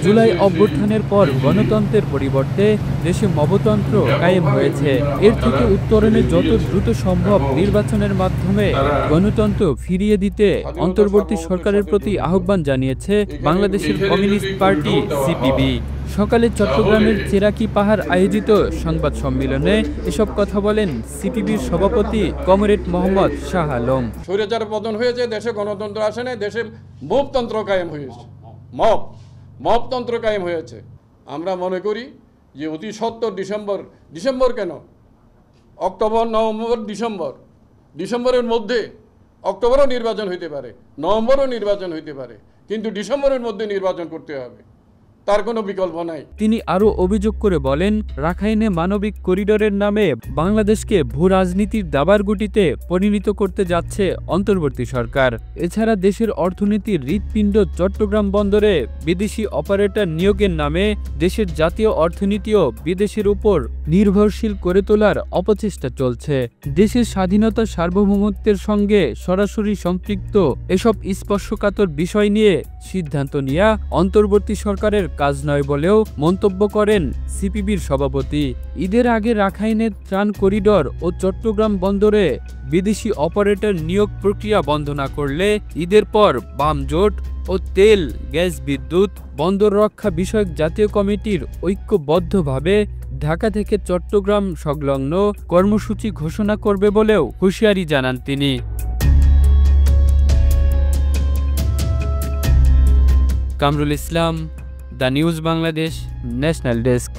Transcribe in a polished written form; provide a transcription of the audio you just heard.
জুলাই অভ্যুত্থানের পর গণতন্ত্রের পরিবর্তে দেশে মবতন্ত্র কায়েম হয়েছে। এর থেকে উত্তরণে যত দ্রুত সম্ভব নির্বাচনের মাধ্যমে গণতন্ত্র ফিরিয়ে দিতে অন্তর্বর্তী সরকারের প্রতি আহ্বান জানিয়েছে বাংলাদেশের কমিউনিস্ট পার্টি সিপিবি। সকালে চট্টগ্রামের চেরাকি পাহাড় আয়োজিত সংবাদ সম্মেলনে এসব কথা বলেন সিপিবির সভাপতি কমরেড মোহাম্মদ শাহ আলম। স্বৈরাচারের পতন হয়েছে, দেশে গণতন্ত্র আসে নাই, দেশে মবতন্ত্র কায়েম হয়েছে, মবতন্ত্র কায়েম হয়েছে। আমরা মনে করি যে অতি সত্বর ডিসেম্বর কেন, অক্টোবর, নভেম্বর, ডিসেম্বরের মধ্যে অক্টোবরও নির্বাচন হইতে পারে, নভেম্বরও নির্বাচন হইতে পারে, কিন্তু ডিসেম্বরের মধ্যে নির্বাচন করতে হবে, তার কোনো বিকল্প নাই। তিনি আরও অভিযোগ করে বলেন, রাখাইনে মানবিক করিডোরের নামে বাংলাদেশকে ভূ রাজনীতির দাবার গুটিতে পরিণত করতে যাচ্ছে অন্তর্বর্তী সরকার। এছাড়া দেশের অর্থনীতির হৃৎপিণ্ড চট্টগ্রাম বন্দরে বিদেশি অপারেটর নিয়োগের নামে দেশের জাতীয় অর্থনীতিও বিদেশের উপর নির্ভরশীল করে তোলার অপচেষ্টা চলছে। দেশের স্বাধীনতা সার্বভৌমত্বের সঙ্গে সরাসরি সম্পৃক্ত এসব স্পর্শকাতর বিষয় নিয়ে সিদ্ধান্ত নেওয়া অন্তর্বর্তী সরকারের কাজ নয় বলেও মন্তব্য করেন সিপিবির সভাপতি। ঈদের আগে রাখাইনের ত্রাণ করিডোর ও চট্টগ্রাম বন্দরে বিদেশি অপারেটর নিয়োগ প্রক্রিয়া বন্ধ না করলে ঈদের পর বাম জোট ও তেল, গ্যাস, বিদ্যুৎ, বন্দর রক্ষা বিষয়ক জাতীয় কমিটির ঐক্যবদ্ধভাবে ঢাকা থেকে চট্টগ্রাম সংলগ্ন কর্মসূচি ঘোষণা করবে বলেও হুঁশিয়ারি জানান তিনি। Kamrul Islam, the News Bangladesh, national desk.